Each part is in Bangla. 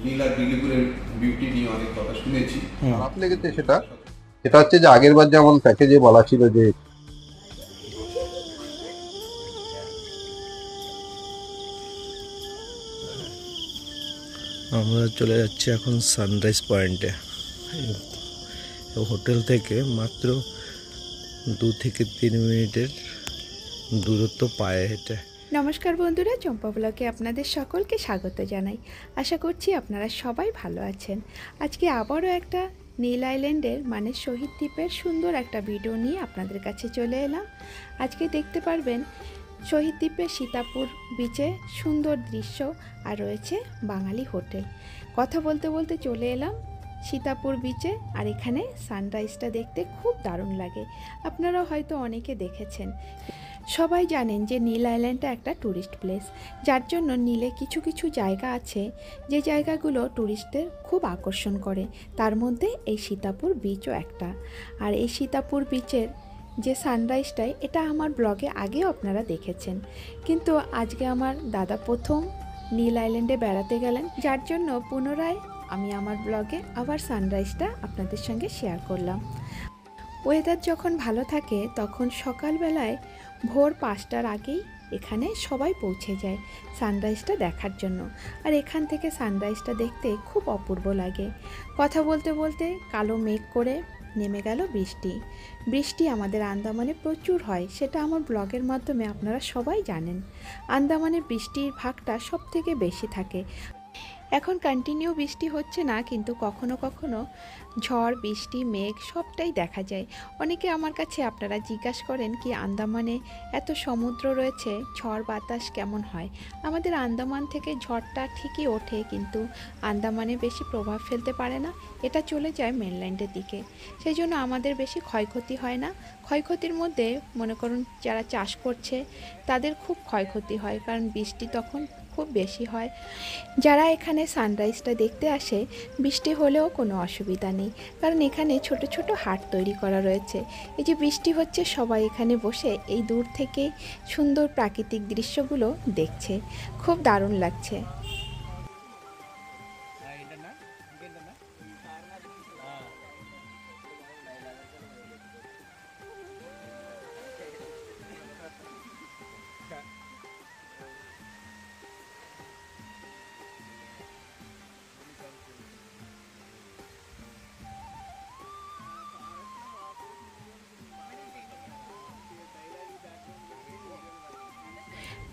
নীল আর বিলিপুরের বিউটি নিয়ে অনেক কথা শুনেছি। খারাপ লেগেছে সেটা হচ্ছে যে আগের বার যেমন প্যাকেজে বলা ছিল যে আমরা চলে যাচ্ছি এখন সানরাইজ পয়েন্টে। হোটেল থেকে মাত্র 2 থেকে 3 মিনিটের দূরত্ব পায়ে হেঁটে। নমস্কার বন্ধুরা, চম্পা ব্লগে আপনাদের সকলকে স্বাগত জানাই। আশা করছি আপনারা সবাই ভালো আছেন। আজকে আবারও একটা নীল আইল্যান্ডের মানে শহীদ দ্বীপের সুন্দর একটা ভিডিও নিয়ে আপনাদের কাছে চলে এলাম। আজকে দেখতে পারবেন শহীদ দ্বীপের সীতাপুর বিচে সুন্দর দৃশ্য আর রয়েছে বাঙালি হোটেল। কথা বলতে বলতে চলে এলাম সীতাপুর বিচে, আর এখানে সানরাইজটা দেখতে খুব দারুণ লাগে। আপনারা হয়তো অনেকে দেখেছেন। সবাই জানেন যে নীল আইল্যান্ডটা একটা ট্যুরিস্ট প্লেস, যার জন্য নীলে কিছু কিছু জায়গা আছে যে জায়গাগুলো ট্যুরিস্টদের খুব আকর্ষণ করে। তার মধ্যে এই সীতাপুর বিচও একটা। আর এই সীতাপুর বিচের যে সানরাইজটাই, এটা আমার ব্লগে আগেও আপনারা দেখেছেন, কিন্তু আজকে আমার দাদা প্রথম নীল আইল্যান্ডে বেড়াতে গেলেন, যার জন্য পুনরায় আমি আমার ব্লগে আবার সানরাইজটা আপনাদের সঙ্গে শেয়ার করলাম। ওয়েদার যখন ভালো থাকে তখন সকালবেলায় ভোর 5টার আগেই এখানে সবাই পৌঁছে যায় সানরাইজটা দেখার জন্য। আর এখান থেকে সানরাইজটা দেখতে খুব অপূর্ব লাগে। কথা বলতে বলতে কালো মেঘ করে নেমে গেল বৃষ্টি আমাদের আন্দামানে প্রচুর হয়, সেটা আমার ব্লগের মাধ্যমে আপনারা সবাই জানেন। আন্দামানে বৃষ্টির ভাগটা সব থেকে বেশি থাকে। এখন কন্টিনিউ বৃষ্টি হচ্ছে না, কিন্তু কখনো কখনো ঝড়, বৃষ্টি, মেঘ সবটাই দেখা যায়। অনেকে আমার কাছে আপনারা জিজ্ঞাসা করেন কি আন্দামানে এত সমুদ্র রয়েছে, ঝড় বাতাস কেমন হয়? আমাদের আন্দামান থেকে ঝড়টা ঠিকই ওঠে, কিন্তু আন্দামানে বেশি প্রভাব ফেলতে পারে না, এটা চলে যায় মেনল্যান্ডের দিকে। সেই জন্য আমাদের বেশি ক্ষয়ক্ষতি হয় না। ক্ষয়ক্ষতির মধ্যে মনে করুন যারা চাষ করছে তাদের খুব ক্ষয়ক্ষতি হয়, কারণ বৃষ্টি তখন খুব বেশি হয়। যারা এখানে সানরাইজটা দেখতে আসে, বৃষ্টি হলেও কোনো অসুবিধা নেই, কারণ এখানে ছোট ছোট হাট তৈরি করা রয়েছে। এই যে বৃষ্টি হচ্ছে, সবাই এখানে বসে এই দূর থেকে সুন্দর প্রাকৃতিক দৃশ্যগুলো দেখছে, খুব দারুণ লাগছে।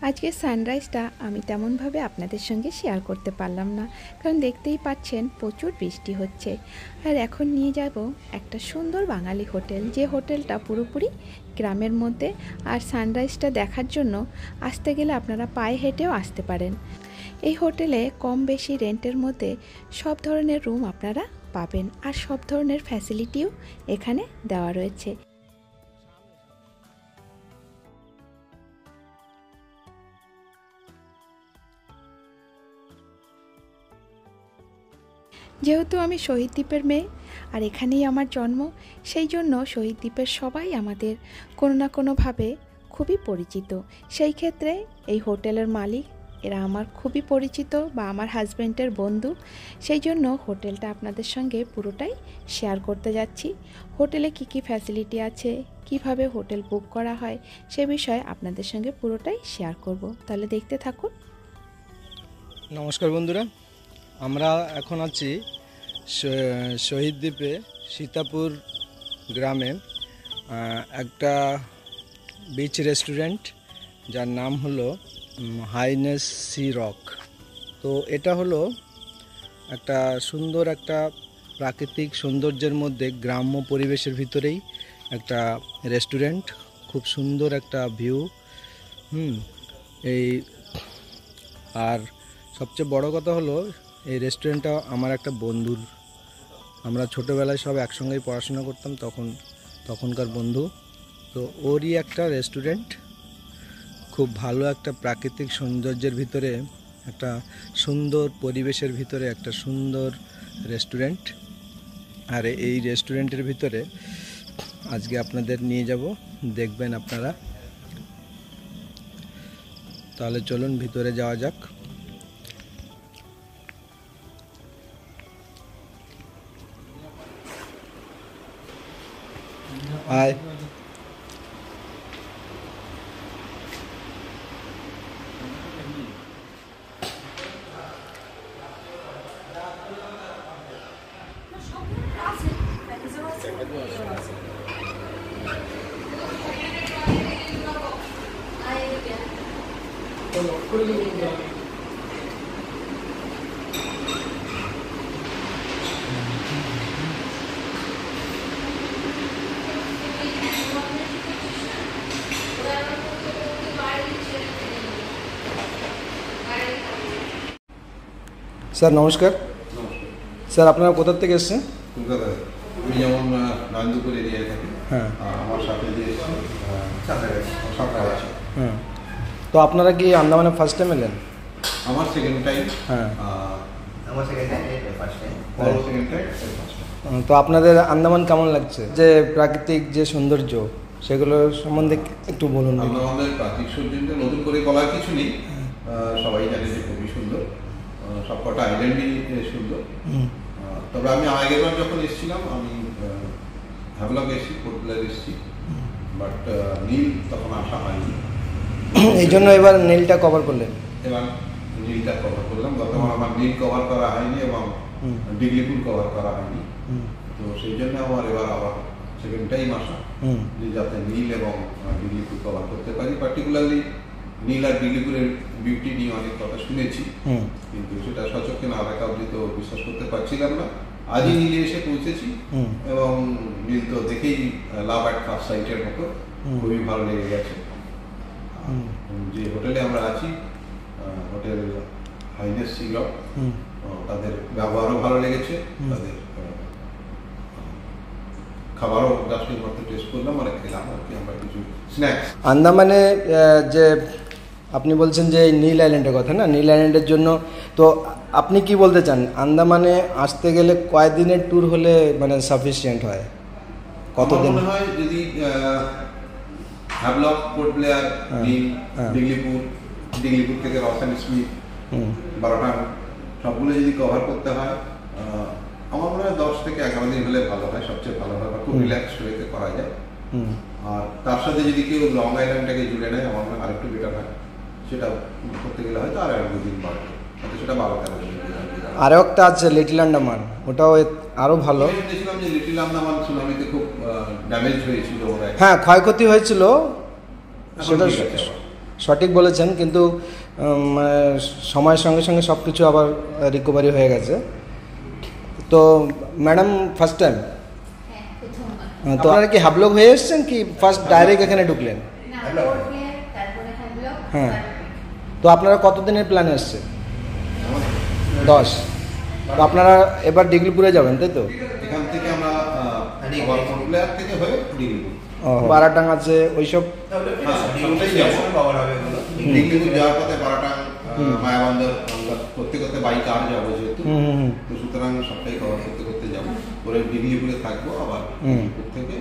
আজকে সানরাইজটা আমি তেমনভাবে আপনাদের সঙ্গে শেয়ার করতে পারলাম না, কারণ দেখতেই পাচ্ছেন প্রচুর বৃষ্টি হচ্ছে। আর এখন নিয়ে যাব একটা সুন্দর বাঙালি হোটেল, যে হোটেলটা পুরোপুরি গ্রামের মধ্যে। আর সানরাইজটা দেখার জন্য আসতে গেলে আপনারা পায়ে হেঁটেও আসতে পারেন। এই হোটেলে কম বেশি রেন্টের মধ্যে সব ধরনের রুম আপনারা পাবেন, আর সব ধরনের ফ্যাসিলিটিও এখানে দেওয়া রয়েছে। যেহেতু আমি শহীদ দ্বীপের মেয়ে আর এখানেই আমার জন্ম, সেই জন্য শহীদ দ্বীপের সবাই আমাদের কোনো না কোনোভাবে খুবই পরিচিত। সেই ক্ষেত্রে এই হোটেলের মালিক এরা আমার খুবই পরিচিত বা আমার হাজব্যান্ডের বন্ধু। সেই জন্য হোটেলটা আপনাদের সঙ্গে পুরোটাই শেয়ার করতে যাচ্ছি। হোটেলে কি কি ফ্যাসিলিটি আছে, কিভাবে হোটেল বুক করা হয়, সে বিষয়ে আপনাদের সঙ্গে পুরোটাই শেয়ার করব। তাহলে দেখতে থাকুন। নমস্কার বন্ধুরা, আমরা এখন আছি শহীদ দ্বীপে সীতাপুর গ্রামে একটা বিচ রেস্টুরেন্ট, যার নাম হলো হাইনেস সি রক। তো এটা হলো একটা সুন্দর একটা প্রাকৃতিক সৌন্দর্যের মধ্যে গ্রাম্য পরিবেশের ভিতরেই একটা রেস্টুরেন্ট। খুব সুন্দর একটা ভিউ। এই আর সবচেয়ে বড় কথা হলো এই রেস্টুরেন্টটা আমার একটা বন্ধুর। আমরা ছোটোবেলায় সব একসঙ্গেই পড়াশোনা করতাম, তখনকার বন্ধু। তো ওরই একটা রেস্টুরেন্ট, খুব ভালো একটা প্রাকৃতিক সৌন্দর্যের ভিতরে, একটা সুন্দর পরিবেশের ভিতরে একটা সুন্দর রেস্টুরেন্ট। আর এই রেস্টুরেন্টের ভিতরে আজকে আপনাদের নিয়ে যাব, দেখবেন আপনারা। তাহলে চলুন ভিতরে যাওয়া যাক। হাই। স্যার নমস্কার। স্যার আপনারা কোথা থেকে এসেছেন? কলকাতায়। আমি যেমন নান্দুপুর এরিয়ায় থাকি। হ্যাঁ। আমার সাথে যে সাঁতরাগাছি। হ্যাঁ। তো আপনারা কি আন্দামানে ফার্স্ট টাইম এলেন? আমার সেকেন্ড টাইম। হ্যাঁ। আমার second time, first time. Second time, first time. তো আপনাদের আন্দামান কেমন লাগছে? যে প্রাকৃতিক যে সৌন্দর্য সেগুলো সম্বন্ধে একটু বলুন। আমাদের প্রাকৃতিক সৌন্দর্য নতুন করে বলার কিছু নেই, সবাই জানে যে খুবই সুন্দর, সবকটা আইল্যান্ডই সুন্দর। তবে আমি আগেরবার যখন এসেছিলাম আমি হ্যাভলক এসেছি, পোর্ট ব্লেয়ার এসেছি, বাট নীল তখন আসা হয়নি। এই জন্য এবার নীলটা কভার করলেন? এবার নীলটা কভার করলাম। গতবার আমার নীল কভার করা হয়নি এবং ডিগলিপুর কভার করা হয়নি, তো সেই জন্য আমার এবার আবার সেকেন্ড টাইম আসা, যে যাতে নীল এবং ডিগলিপুর কভার করতে পারি। পার্টিকুলারলি নীল আর ডিগলিপুরের বিউটি নিয়ে অনেক কথা শুনেছি, কিন্তু সেটা সচক্ষে না দেখা অবধি তো বিশ্বাস করতে পারছিলাম না। আজই নীলে এসে পৌঁছেছি এবং নীল তো দেখেই লাভ অ্যাট ফার্স্ট সাইটের মতো খুবই ভালো লেগে গেছে। যে হোটেলে আমরা আছি, হোটেল হাইনেস সিলক, তাদের ব্যবহারও ভালো লেগেছে, তাদের খাবারও জাস্টের মতো টেস্ট করলাম আর খেলাম আর কি আমরা কিছু স্ন্যাক্স। আন্দামানে যে আপনি বলছেন যে নীল আইল্যান্ডের কথা, না? নীল আইল্যান্ডের জন্য তো আপনি কি বলতে চান, আন্দামানে আসতে গেলে কয়েকদিনের ট্যুর হলে মানে সাফিসিয়েন্ট হয়? কতদিন মনে হয়? যদি হ্যাভলক, পোর্ট ব্লেয়ার, নীল, ডিগলিপুর থেকে রসান স্মিথ, বারোটাং সবগুলো যদি কভার করতে হয়, আমার মনে হয় 10 থেকে 11 দিন হলে ভালো হয়, সবচেয়ে ভালো হয়, খুব রিল্যাক্স ওয়েতে করা যায়। আর তার সাথে যদি কেউ লং আইল্যান্ডটাকে জুড়ে নেয়, আমার মনে হয় আরেকটু বেটার হয়। সেটা করতে গেলে হয়তো আর 1-2 দিন বাড়বে, হয়তো সেটা 12-13 দিন। আরও একটা আছে লিটল আন্দামান, ওটাও আরও ভালো। দেখছিলাম যে লিটল আন্দামান সুনামিতে খুব ড্যামেজ হয়েছিল, হ্যাঁ ক্ষয়ক্ষতি হয়েছিল, সেটা সঠিক বলেছেন, কিন্তু সময়ের সঙ্গে সঙ্গে সব কিছু আবার রিকভারি হয়ে গেছে। তো ম্যাডাম ফার্স্ট টাইম? তো আপনারা কি হ্যাভলক হয়ে এসেছেন কি ফার্স্ট ডাইরেক্ট এখানে ঢুকলেন? হ্যাঁ। তো আপনারা কতদিনের প্ল্যানে এসছেন? 10। তো আপনারা এবার ডিগলিপুরে যাবেন, তাই তো? এখান থেকে আমরা থেকে হয়ে ডিগলিপুর, বারাটাং আছে ওইসব। ডিগলিপুর যাওয়ার পথে বারাটাং, মায়াবন্দর, করতে করতে বাইক আর যাবো যেহেতু, তো সুতরাং সবটাই কভার করতে করতে যাবো। পরে ডিগলিপুরে থাকবো, আবার ডিগলিপুর থেকে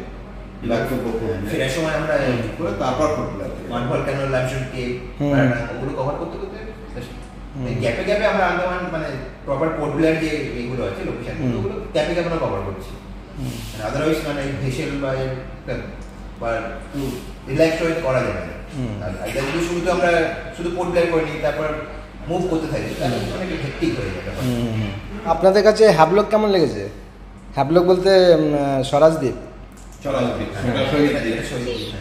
ব্যাক করবো ফেরার সময় আমরা করে, তারপর ওগুলো কভার করতে করতে গ্যাপে গ্যাপে আমরা আন্দামান মানে প্রপার পোর্ট ব্লেয়ার যে এইগুলো আছে লোকেশন, ওগুলো গ্যাপে গ্যাপে আমরা কভার করছি। আদারওয়াইজ মানে ভেসেল বা একটু রিল্যাক্স হয়ে করা যাবে না। আর এটা যদি শুরুতে আমরা শুধু পোর্ট ব্লেয়ার করে নিই, তারপর মুভ করতে থাকি, তাহলে অনেক হেক্টিক হয়ে যাবে। আপনাদের কাছে হ্যাভলক কেমন লেগেছে? হ্যাভলক বলতে স্বরাজদ্বীপ?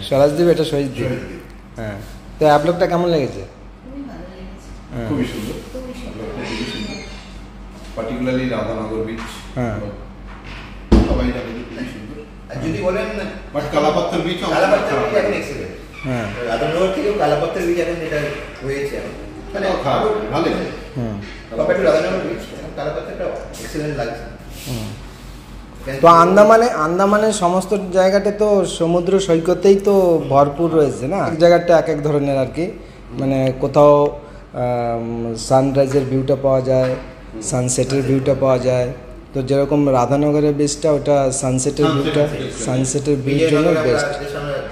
স্বরাজদ্বীপ, এটা শহীদ দ্বীপ। হ্যাঁ। তো হ্যাভলকটা কেমন লেগেছে? খুবই সুন্দর, পার্টিকুলারলি রাধানগর বিচ। হ্যাঁ, সবাই জানে যে খুবই সুন্দর। আর যদি বলেন বাট কালাপাত্তর বিচ, কালাপাত্তর বিচ এখন এক্সেলেন্ট। হ্যাঁ, রাধানগর থেকেও কালাপাত্তর বিচ এখন যেটা হয়েছে মানে ভালো। হুম, কম্পেয়ার টু রাধানগর বিচ, কালাপাত্তরটা এক্সেলেন্ট লাগছে। তো আন্দামানের সমস্ত জায়গাটা তো সমুদ্র সৈকতেই তো ভরপুর রয়েছে, না? এক জায়গাটা এক এক ধরনের আর কি, মানে কোথাও সানরাইজের ভিউটা পাওয়া যায়, সানসেটের ভিউটা পাওয়া যায়। তো যেরকম রাধানগরের বিচটা, ওটা সানসেটের ভিউটা, সানসেটের ভিউর জন্য বেস্ট।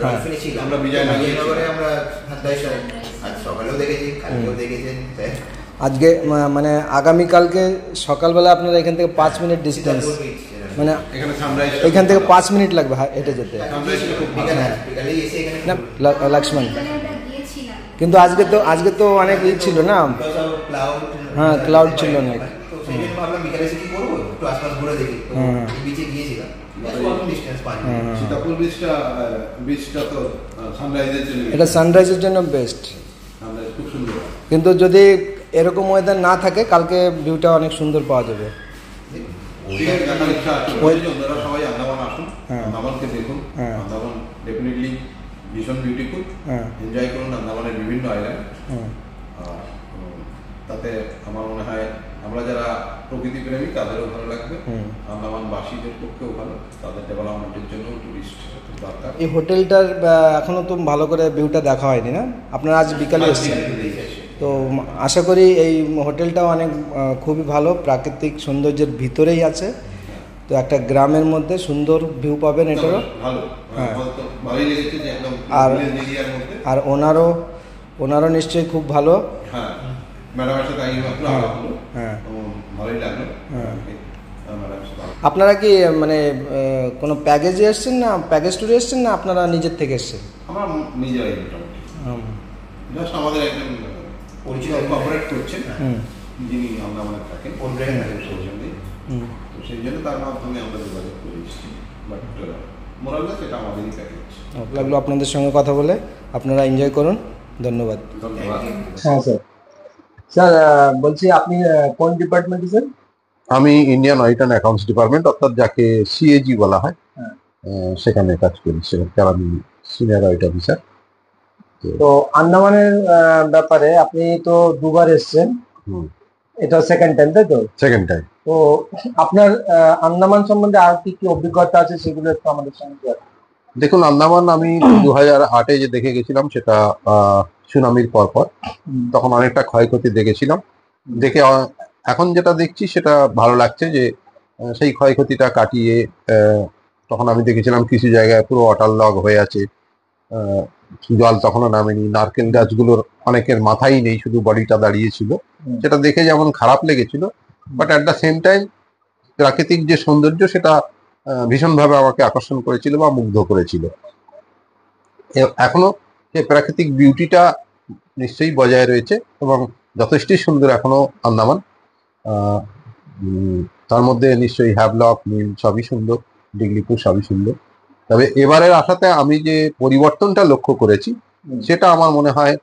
হ্যাঁ, আমরা বিজয়নগরে আমরা সকালেও দেখেছি, কালকেও দেখেছেন। আজকে মানে আগামীকালকে সকালবেলা আপনারা এখান থেকে 5 মিনিট ডিস্টেন্স, মানে এখানে সানরাইজ, এখান থেকে 5 মিনিট লাগবে হেঁটে যেতে। সানরাইজটা খুব ভালো। বিকালেই এসে এখানে না লক্ষ্মণ, কিন্তু আজকে তো অনেক ছিল না, হ্যাঁ ক্লাউড ছিল অনেক। সেই জন্য ভাবলাম বিকালে এসে কি করবো, একটু আশপাশ ঘুরে দেখি। তো বিচে গিয়েছিলাম, ডিস্টেন্স 5 মিনিট। সীতাকুল বিচটা তো সানরাইজের জন্য, এটা সানরাইজের জন্য বেস্ট। সানরাইজ খুব সুন্দর। কিন্তু যদি এরকম ওয়েদার না থাকে কালকে ভিউটা অনেক সুন্দর পাওয়া যাবে। দেখার ইচ্ছা আছে, ওনারা সবাই আন্দামান আসুন, হ্যাঁ। আন্দামানকে দেখুন। হ্যাঁ। আন্দামান ডেফিনেটলি ভীষণ বিউটিফুল। হ্যাঁ। এনজয় করুন আন্দামানের বিভিন্ন আইল্যান্ড। হ্যাঁ। তাতে আমার মনে হয় আমরা যারা প্রকৃতি প্রেমী তাদেরও ভালো লাগবে, আন্দামানবাসীদের পক্ষেও ভালো, তাদের ডেভেলপমেন্টের জন্য টুরিস্ট দরকার। এই হোটেলটার এখনো তো ভালো করে ভিউটা দেখা হয়নি না, আপনারা আজ বিকালে এসেছেন, তো আশা করি এই হোটেলটাও অনেক খুবই ভালো, প্রাকৃতিক সৌন্দর্যের ভিতরেই আছে, তো একটা গ্রামের মধ্যে সুন্দর ভিউ পাবেন এটারও। ভালো, হ্যাঁ। ভালোই লেগেছে যে একদম এরিয়ার মধ্যে। আর ওনারও নিশ্চয়ই খুব ভালো। হ্যাঁ, ম্যাডামের সাথে আগে মাত্র আলাপ হলো, হ্যাঁ। ভালোই লাগলো। হ্যাঁ। ম্যাডামের সাথে আপনারা কি মানে কোনো প্যাকেজে এসছেন না প্যাকেজ ট্যুরে এসছেন না আপনারা নিজের থেকে এসছেন? আমরা নিজেরাই মোটামুটি, জাস্ট আমাদের একজন পরিচিত কর্পোরেট করছেন, যিনি আন্দামানে থাকেন, তো সেই জন্য তার মাধ্যমে আমরা যোগাযোগ করে এসেছি। বাট মোরালটা সেটা আমাদেরই প্যাকেজ। লাগলো আপনাদের সঙ্গে কথা বলে, আপনারা এনজয় করুন, ধন্যবাদ। ধন্যবাদ। হ্যাঁ স্যার, স্যার বলছি আপনি কোন ডিপার্টমেন্টে স্যার? আমি Indian audit and accounts department, অর্থাৎ যাকে সিএজি বলা হয়, সেখানে কাজ করি, সেখানে আমি সিনিয়র অডিট অফিসার। তো আন্দামানের ব্যাপারে আপনি তো দুবার এসেছেন, এটা সেকেন্ড টাইম তাই তো? Second time. তো আপনার আন্দামান সম্বন্ধে আর কি কি অভিজ্ঞতা আছে সেগুলো একটু আমাদের সঙ্গে। দেখুন, আন্দামান আমি 2008-এ যে দেখে গেছিলাম সেটা সুনামির পর, তখন অনেকটা ক্ষয়ক্ষতি দেখেছিলাম। দেখে এখন যেটা দেখছি সেটা ভালো লাগছে যে সেই ক্ষয়ক্ষতিটা কাটিয়ে তখন আমি দেখেছিলাম কিছু জায়গায় পুরো ওয়াটার লগ হয়ে আছে, জল তখনও নামেনি, নারকেল গাছগুলোর অনেকের মাথাই নেই, শুধু বডিটা দাঁড়িয়েছিল। সেটা দেখে যেমন খারাপ লেগেছিল, but at the same time প্রাকৃতিক যে সৌন্দর্য সেটা ভীষণভাবে আমাকে আকর্ষণ করেছিল বা মুগ্ধ করেছিল। এখনো সেই প্রাকৃতিক বিউটিটা নিশ্চয়ই বজায় রয়েছে এবং যথেষ্টই সুন্দর এখনো আন্দামান। তার মধ্যে নিশ্চয়ই হ্যাভলক, নীল সবই সুন্দর, ডিগলিপুর সবই সুন্দর। তবে এবারের আসাতে আমি যে পরিবর্তনটা লক্ষ্য করেছি সেটা আমার মনে হয়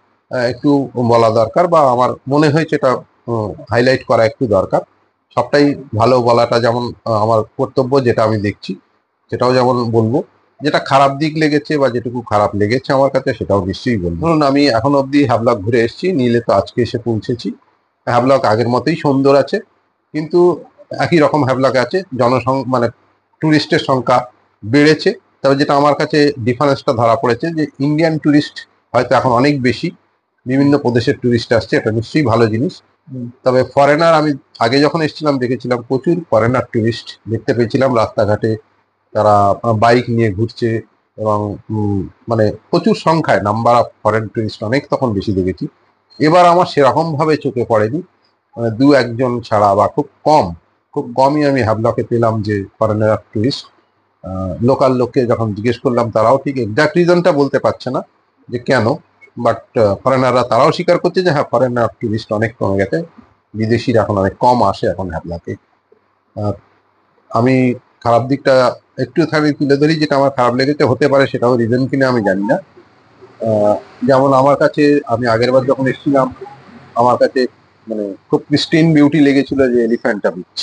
একটু বলা দরকার, বা আমার মনে হয়েছে এটা হাইলাইট করা একটু দরকার। সবটাই ভালো বলাটা যেমন আমার কর্তব্য, যেটা আমি দেখছি সেটাও যেমন বলবো, যেটা খারাপ দিক লেগেছে বা যেটুকু খারাপ লেগেছে আমার কাছে সেটাও নিশ্চয়ই বলবো। ধরুন আমি এখন অবধি হ্যাভলক ঘুরে এসেছি, নীলে তো আজকে এসে পৌঁছেছি। হ্যাভলক আগের মতোই সুন্দর আছে, কিন্তু একই রকম হ্যাভলক আছে, মানে টুরিস্টের সংখ্যা বেড়েছে। তবে যেটা আমার কাছে ডিফারেন্সটা ধরা পড়েছে যে ইন্ডিয়ান টুরিস্ট হয়তো এখন অনেক বেশি, বিভিন্ন প্রদেশের টুরিস্ট আসছে, এটা নিশ্চয়ই ভালো জিনিস। তবে ফরেনার, আমি আগে যখন এসেছিলাম দেখেছিলাম প্রচুর ফরেনার টুরিস্ট দেখতে পেয়েছিলাম রাস্তাঘাটে, তারা বাইক নিয়ে ঘুরছে এবং মানে প্রচুর সংখ্যায় নাম্বার অফ ফরেন টুরিস্ট অনেক তখন বেশি দেখেছি। এবার আমার সেরকম ভাবে চোখে পড়েনি, মানে 2-1 ছাড়া, বা খুব কমই আমি হ্যাভলকে পেলাম যে ফরেনার টুরিস্ট। লোকাল লোককে যখন জিজ্ঞেস করলাম তারাও ঠিক এক্সাক্ট রিজনটা বলতে পারছে না যে কেন, বাট ফরেনাররা তারাও স্বীকার করছে যে হ্যাঁ, ফরেনার টুরিস্ট অনেক কমে গেছে, বিদেশিরা এখন অনেক কম আসে এখন হ্যাভলকে। আমি খারাপ দিকটা একটুখানি তুলে ধরি, যেটা আমার খারাপ লেগেছে, হতে পারে সেটাও রিজন কিনা আমি জানি না। যেমন আমার কাছে, আমি আগের বার যখন এসেছিলাম আমার কাছে মানে খুব প্রিস্টিন বিউটি লেগেছিল যে এলিফ্যান্টা বিচ,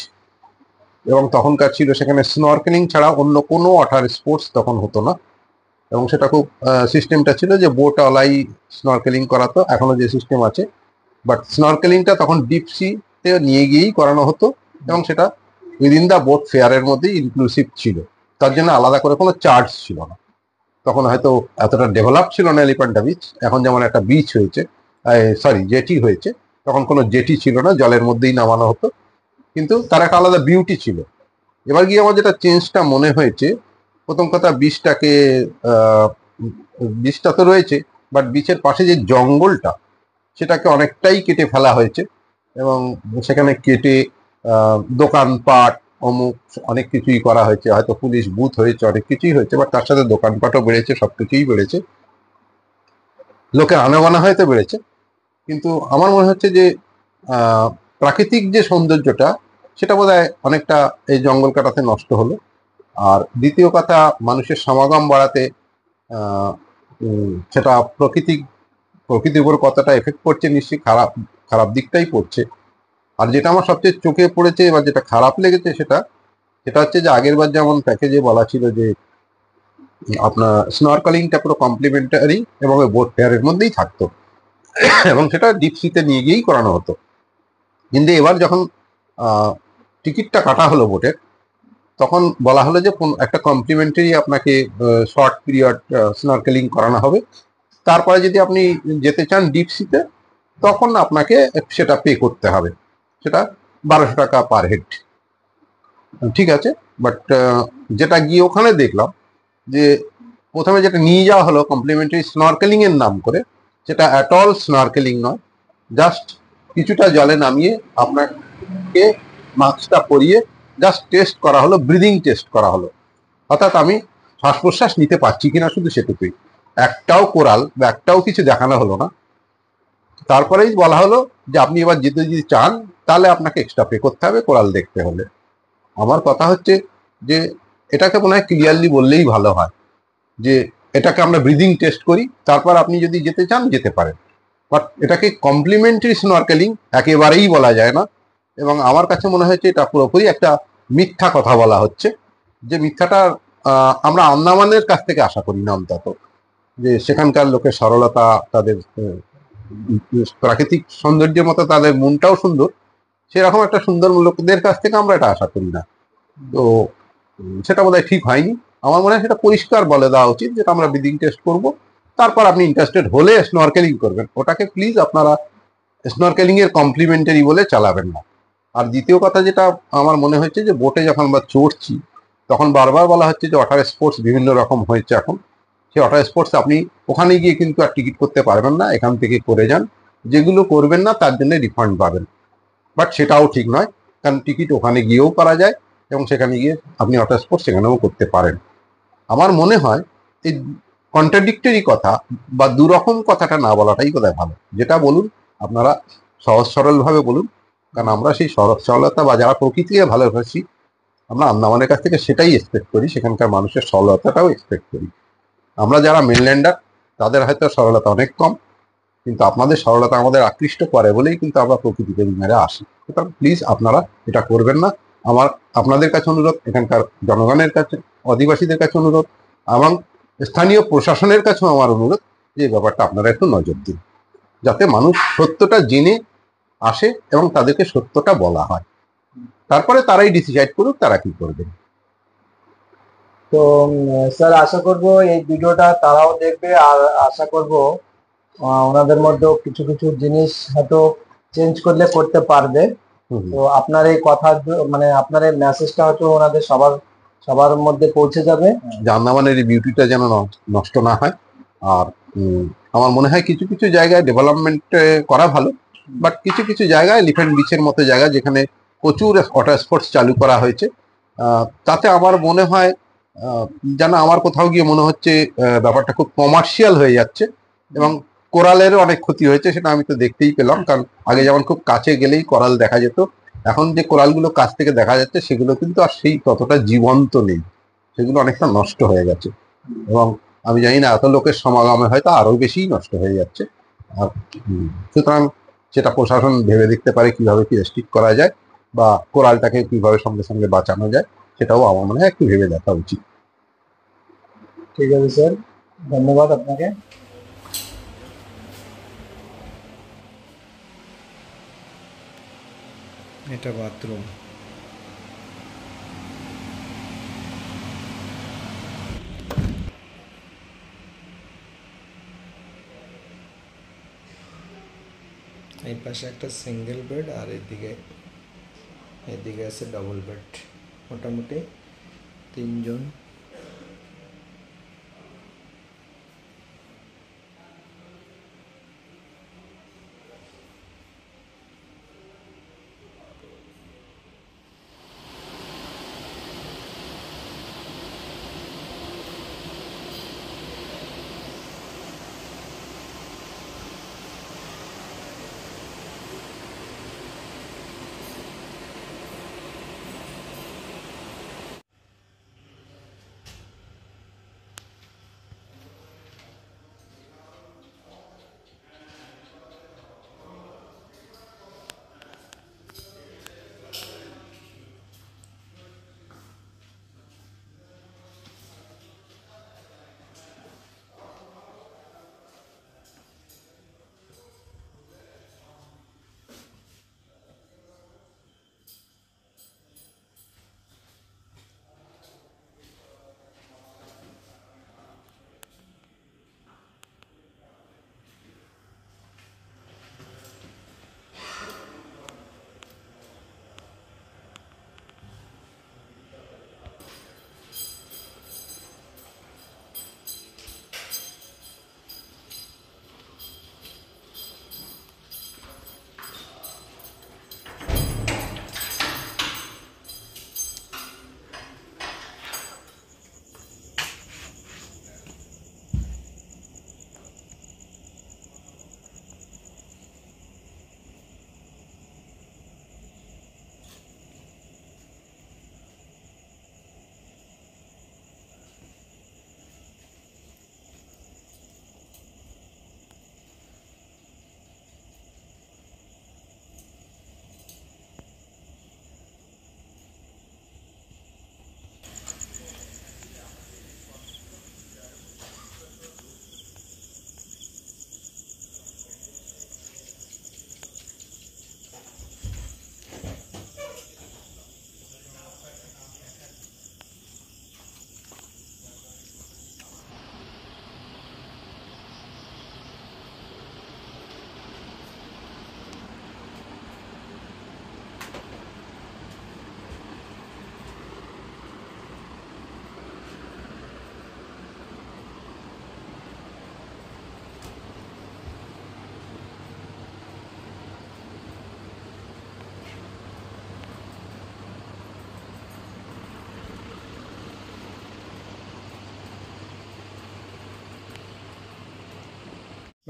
এবং তখনকার ছিল সেখানে স্নরকেলিং ছাড়া অন্য কোনো ওয়াটার স্পোর্টস তখন হতো না, এবং সেটা খুব সিস্টেমটা ছিল যে বোট আলাই স্নরকেলিং করাতো, এখনো যে সিস্টেম আছে, বাট স্নরকেলিংটা তখন ডিপ সিতে নিয়ে গিয়েই করানো হতো, এবং সেটা উইদিন দ্য বোট ফেয়ারের মধ্যেই ইনক্লুসিভ ছিল, তার জন্য আলাদা করে কোনো চার্জ ছিল না। তখন হয়তো এতটা ডেভেলপ ছিল না এলিফ্যান্টা বিচ, এখন যেমন একটা বিচ হয়েছে, জেটি হয়েছে, তখন কোনো জেটি ছিল না, জলের মধ্যেই নামানো হতো, কিন্তু তার একটা আলাদা বিউটি ছিল। এবার গিয়ে আমার যেটা চেঞ্জটা মনে হয়েছে, প্রথম কথা বিচটা তো রয়েছে, বাট বিচের পাশে যে জঙ্গলটা, সেটাকে অনেকটাই কেটে ফেলা হয়েছে এবং সেখানে কেটে দোকানপাট অমুক অনেক কিছুই করা হয়েছে, হয়তো পুলিশ বুথ হয়েছে, অনেক কিছুই হয়েছে, বাট তার সাথে দোকানপাটও বেড়েছে, সবকিছুই বেড়েছে, লোকের আনাগোনা হয়তো বেড়েছে। কিন্তু আমার মনে হচ্ছে যে প্রাকৃতিক যে সৌন্দর্যটা সেটা বোধহয় অনেকটা এই জঙ্গল কাটাতে নষ্ট হলো। আর দ্বিতীয় কথা, মানুষের সমাগম বাড়াতে সেটা প্রকৃতির উপর কতটা এফেক্ট পড়ছে নিশ্চয়ই খারাপ খারাপ দিকটাই পড়ছে। আর যেটা আমার সবচেয়ে চোখে পড়েছে বা যেটা খারাপ লেগেছে সেটা সেটা হচ্ছে যে আগের বার যেমন প্যাকেজে বলা ছিল যে আপনার স্নরকেলিংটা পুরো কমপ্লিমেন্টারি এবং বোট ফেয়ারের মধ্যেই থাকতো এবং সেটা ডিপ সিতে নিয়ে গিয়েই করানো হতো। কিন্তু এবার যখন টিকিটটা কাটা হলো বোটের, তখন বলা হলো যে একটা কমপ্লিমেন্টারি আপনাকে শর্ট পিরিয়ড স্নরকেলিং করানো হবে, তারপরে যদি আপনি যেতে চান ডিপ সিতে তখন আপনাকে সেটা পে করতে হবে, সেটা 1200 টাকা পার হেড। ঠিক আছে, বাট যেটা গিয়ে ওখানে দেখলাম যে প্রথমে যেটা নিয়ে যাওয়া হলো কমপ্লিমেন্টারি স্নরকেলিং এর নাম করে, সেটা অ্যাট অল স্নরকেলিং নয়, জাস্ট কিছুটা জলে নামিয়ে আপনাকে মাস্কটা পরিয়ে জাস্ট টেস্ট করা হলো, ব্রিদিং টেস্ট করা হলো, অর্থাৎ আমি শ্বাস প্রশ্বাস নিতে পারছি কিনা শুধু সেটুকুই। একটাও কোরাল বা একটাও কিছু দেখানো হলো না। তারপরেই বলা হলো যে আপনি এবার যেতে যদি চান তাহলে আপনাকে এক্সট্রা পে করতে হবে কোরাল দেখতে হলে। আমার কথা হচ্ছে যে এটাকে মনে হয় ক্লিয়ারলি বললেই ভালো হয় যে এটাকে আমরা ব্রিদিং টেস্ট করি, তারপর আপনি যদি যেতে চান যেতে পারেন, বাট এটাকে কমপ্লিমেন্টারি স্নরকেলিং একেবারেই বলা যায় না। এবং আমার কাছে মনে হয়েছে এটা পুরোপুরি একটা মিথ্যা কথা বলা হচ্ছে, যে মিথ্যাটা আমরা আন্দামানের কাছ থেকে আশা করি না অন্তত, যে সেখানকার লোকের সরলতা, তাদের প্রাকৃতিক সৌন্দর্যের মতো তাদের মনটাও সুন্দর, সেরকম একটা সুন্দর লোকদের কাছ থেকে আমরা এটা আশা করি না। তো সেটা বোধহয় ঠিক হয়নি। আমার মনে হয় সেটা পরিষ্কার বলে দেওয়া উচিত যেটা আমরা ব্রিদিং টেস্ট করব, তারপর আপনি ইন্টারেস্টেড হলে স্নরকেলিং করবেন, ওটাকে প্লিজ আপনারা স্নরকেলিং এর কমপ্লিমেন্টারি বলে চালাবেন না। আর দ্বিতীয় কথা যেটা আমার মনে হয়েছে যে বোটে যখন আমরা চড়ছি তখন বারবার বলা হচ্ছে যে ওয়াটার স্পোর্টস বিভিন্ন রকম হয়েছে এখন, সেই ওয়াটার স্পোর্টস আপনি ওখানে গিয়ে কিন্তু আর টিকিট করতে পারবেন না, এখান থেকে করে যান, যেগুলো করবেন না তার জন্য রিফান্ড পাবেন। বাট সেটাও ঠিক নয়, কারণ টিকিট ওখানে গিয়েও করা যায় এবং সেখানে গিয়ে আপনি ওয়াটার স্পোর্টস সেখানেও করতে পারেন। আমার মনে হয় এই কন্ট্রাডিক্টরি কথা বা দুরকম কথাটা না বলাটাই বোধহয় ভালো। যেটা বলুন আপনারা সহজ সরলভাবে বলুন, কারণ আমরা সেই সহজ সরলতা বা যারা প্রকৃতিকে ভালোবাসি আমরা আন্দামানের কাছ থেকে সেটাই এক্সপেক্ট করি, সেখানকার মানুষের সরলতাটাও এক্সপেক্ট করি। আমরা যারা মেনল্যান্ডার তাদের হয়তো সরলতা অনেক কম, কিন্তু আপনাদের সরলতা আমাদের আকৃষ্ট করে বলেই কিন্তু আমরা প্রকৃতিকে মেরে আসি। সুতরাং প্লিজ আপনারা এটা করবেন না। আমার আপনাদের কাছে অনুরোধ, এখানকার জনগণের কাছে, অধিবাসীদের কাছে অনুরোধ, এবং স্থানীয় প্রশাসনের কাছেও আমার অনুরোধ যে এই ব্যাপারটা আপনারা একটু নজর দিন, যাতে মানুষ সত্যটা জেনে আসে এবং তাদেরকে সত্যটা বলা হয়, তারপরে তারাই ডিসাইড করুক তারা কি করবে। তো স্যার আশা করব এই ভিডিওটা তারাও দেখবে, আর আশা করব ওনাদের মধ্যেও কিছু কিছু জিনিস হয়তো চেঞ্জ করলে করতে পারবে। তো আপনার এই কথা মানে আপনার এই মেসেজটা হয়তো ওনাদের সবার সবার মধ্যে পৌঁছে যাবে। যে আন্দামানের এই বিউটিটা যেন নষ্ট না হয়। আর আমার মনে হয় কিছু কিছু জায়গায় ডেভেলপমেন্ট করা ভালো, বাট কিছু কিছু জায়গায় এলিফ্যান্ট বিচের মতো জায়গা যেখানে প্রচুর ওয়াটার স্পোর্টস চালু করা হয়েছে, তাতে আমার মনে হয় যেন আমার কোথাও গিয়ে মনে হচ্ছে ব্যাপারটা খুব কমার্শিয়াল হয়ে যাচ্ছে এবং কোরালেরও অনেক ক্ষতি হয়েছে, সেটা আমি তো দেখতেই পেলাম। কারণ আগে যেমন খুব কাছে গেলেই কোরাল দেখা যেত, এখন যে কোরালগুলো কাছ থেকে দেখা যাচ্ছে সেগুলো কিন্তু আর সেই ততটা জীবন্ত নেই, সেগুলো অনেকটা নষ্ট হয়ে গেছে। এবং আমি জানি না এত লোকের সমাগমে হয়তো আরো বেশি নষ্ট হয়ে যাচ্ছে। আর সুতরাং সেটা প্রশাসন ভেবে দেখতে পারে কিভাবে কি রেস্ট্রিক্ট করা যায় বা কোরালটাকে কিভাবে সঙ্গে সঙ্গে বাঁচানো যায়, সেটাও আমার মনে হয় একটু ভেবে দেখা উচিত। ঠিক আছে স্যার, ধন্যবাদ আপনাকে। এটা বাথরুম। এই পাশে একটা সিঙ্গেল বেড আর এদিকে আছে ডাবল বেড, মোটামুটি 3 জন।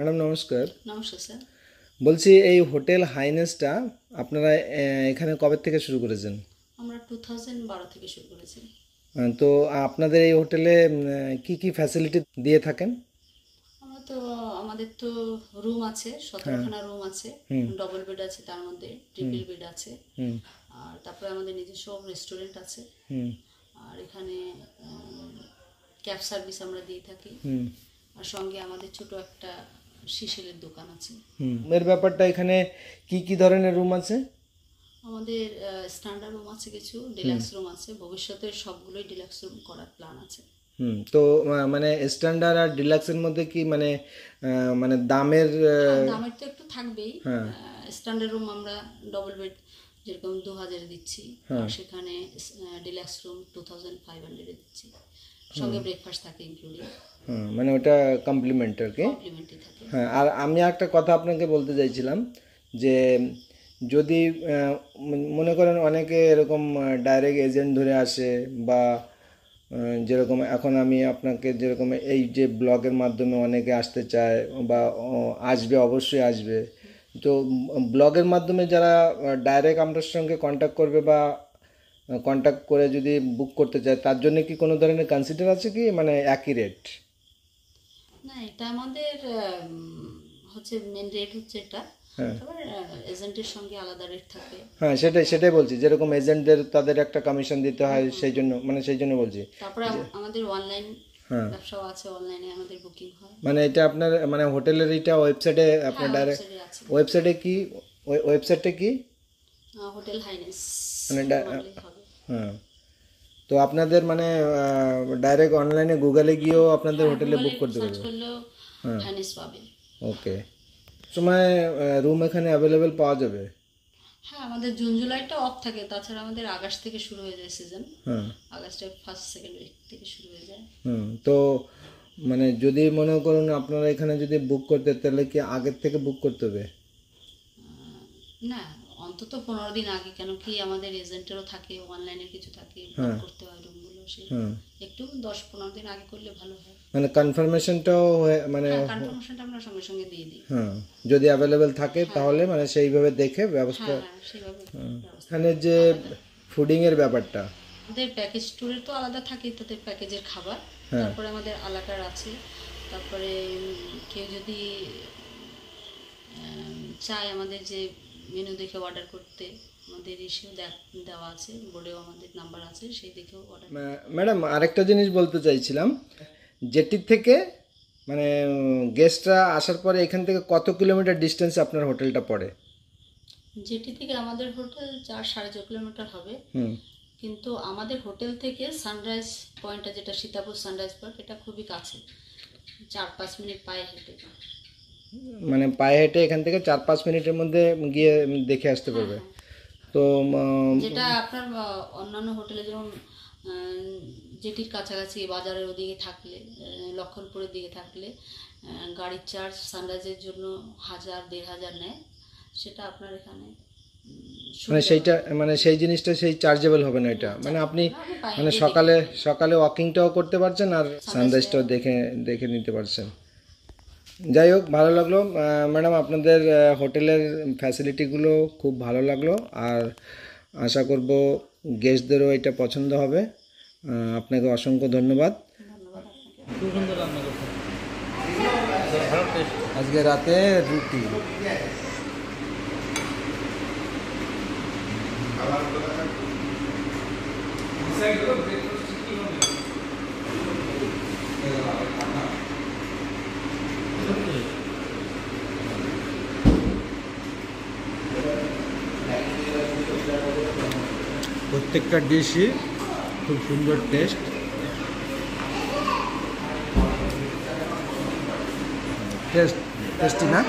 ম্যাডাম নমস্কার। নমস্কার স্যার। বলছি এই হোটেল হাইনেসটা আপনারা এখানে কবে থেকে শুরু করেছেন? আমরা 2012 থেকে শুরু করেছি। তো আপনাদের এই হোটেলে কি কি ফ্যাসিলিটি দিয়ে থাকেন? আমাদের তো রুম আছে, 17খানা রুম আছে, ডবল বেড আছে, তার মধ্যে ট্রিপল বেড আছে, আর তারপরে আমাদের নিজস্ব রেস্টুরেন্ট আছে, আর এখানে ক্যাব সার্ভিস আমরা দিয়ে থাকি, আর সঙ্গে আমাদের ছোট একটা শিশিলের দোকান আছে। এর ব্যাপারটা এখানে কি কি ধরনের রুম আছে? আমাদের স্ট্যান্ডার্ড রুম আছে, কিছু ডিলাক্স রুম আছে, ভবিষ্যতে সবগুলোই ডিলাক্স রুম করার প্ল্যান আছে। তো মানে স্ট্যান্ডার্ড আর ডিলাক্সের মধ্যে কি মানে মানে দামের তো একটু থাকবেই। স্ট্যান্ডার্ড রুম আমরা ডবল বেড যেরকম 2000 দিচ্ছি, আর সেখানে ডিলাক্স রুম 2500 দিচ্ছি, সঙ্গে ব্রেকফাস্ট থাকে ইনক্লুডিং। মানে ওটা কমপ্লিমেন্টারি থাকে। হ্যাঁ, আর আমি একটা কথা আপনাকে বলতে চাইছিলাম যে যদি মনে করেন অনেকে এরকম ডাইরেক্ট এজেন্ট ধরে আসে, বা যেরকম এখন আমি আপনাকে যেরকম এই যে ব্লগের মাধ্যমে অনেকে আসতে চায় বা আসবে, অবশ্যই আসবে, তো ব্লগের মাধ্যমে যারা ডাইরেক্ট আপনার সঙ্গে কন্ট্যাক্ট করবে বা কন্ট্যাক্ট করে যদি বুক করতে চায়, তার জন্য কি কোনো ধরনের কনসিডার আছে কি, মানে একই রেট? না, এটা আমাদের হচ্ছে মেন রেট হচ্ছে এটা, এজেন্টের সঙ্গে আলাদা রেট থাকে। হ্যাঁ, সেটাই বলছি, যেরকম এজেন্টদের তাদের একটা কমিশন দিতে হয়, সেই জন্য বলছি। তারপরে আমাদের অনলাইন ব্যবসাও আছে, অনলাইনে আমাদের বুকিং হয়। মানে এটা আপনার মানে হোটেলের এটা ওয়েবসাইটে আপনার ডাইরেক্ট ওয়েবসাইটে কি ওয়েবসাইটটা কি? হোটেল হাইনেস মানে হ্যাঁ, তো আপনাদের মানে ডাইরেক্ট অনলাইনে গুগলে গিয়েও আপনাদের হোটেলে বুক করতে পারবে, হাইনেস পাবে। ওকে, সময় রুম এখানে অ্যাভেলেবেল পাওয়া যাবে? হ্যাঁ, আমাদের জুন জুলাইটা অফ থাকে, তাছাড়া আমাদের আগস্ট থেকে শুরু হয়ে যায় সিজন। আগস্টের ফার্স্ট সেকেন্ড উইক থেকে শুরু হয়ে যায়। তো মানে যদি মনে করুন আপনারা এখানে যদি বুক করতে, তাহলে কি আগের থেকে বুক করতে হবে? না, অন্তত 15 দিন আগে, কেন কি আমাদের এজেন্টেরও থাকে, অনলাইনে কিছু থাকে, করতে হয় রুমগুলো, সেই একটু 10-15 দিন আগে করলে ভালো হয়। মানে কনফার্মেশনটাও মানে কনফার্মেশনটা আমরা সঙ্গে সঙ্গে দিয়ে দিই। যদি অ্যাভেলেবেল থাকে তাহলে মানে সেইভাবে দেখে ব্যবস্থা। এখানে যে ফুডিং এর ব্যাপারটা, আমাদের প্যাকেজ ট্যুরের তো আলাদা থাকে, তাদের প্যাকেজের খাবার, তারপরে আমাদের আলাকার আছে, তারপরে কেউ যদি চায় আমাদের যে মেনু দেখে অর্ডার করতে, আমাদের ইস্যু দেওয়া আছে, বোর্ডেও আমাদের নাম্বার আছে, সেই দেখেও অর্ডার। ম্যাডাম আরেকটা জিনিস বলতে চাইছিলাম, জেটির থেকে মানে গেস্টরা আসার পরে এখান থেকে কত কিলোমিটার ডিস্টেন্স আপনার হোটেলটা পড়ে? জেটি থেকে আমাদের হোটেল 4-4.5 কিলোমিটার হবে, কিন্তু আমাদের হোটেল থেকে সানরাইজ পয়েন্টটা, যেটা সীতাপুর সানরাইজ পয়েন্ট, এটা খুবই কাছে, 4-5 মিনিট পায়ে হেঁটে। মানে পায়ে হেঁটে এখান থেকে 4-5 মিনিটের মধ্যে গিয়ে দেখে আসতে পারবে। তো যেটা আপনার অন্যান্য হোটেলে যেমন জেটির কাছাকাছি বাজারের ওদিকে থাকলে, লক্ষণপুরের দিকে থাকলে গাড়ির চার্জ সানরাইজের জন্য 1000-1500 নেয়, সেটা আপনার এখানে মানে সেইটা মানে সেই জিনিসটা সেই চার্জেবল হবে না এটা, মানে আপনি মানে সকালে ওয়াকিংটাও করতে পারছেন আর সানরাইজটাও দেখে নিতে পারছেন। যাই হোক, ভালো লাগলো ম্যাডাম, আপনাদের হোটেলের ফ্যাসিলিটিগুলো খুব ভালো লাগলো, আর আশা করব গেস্টদেরও এটা পছন্দ হবে। আপনাকে অসংখ্য ধন্যবাদ। খুব সুন্দর রান্না করছেন। আজকে রাতে রুটি। প্রত্যেকটা ডিশই খুব সুন্দর টেস্ট। টেস্টি না?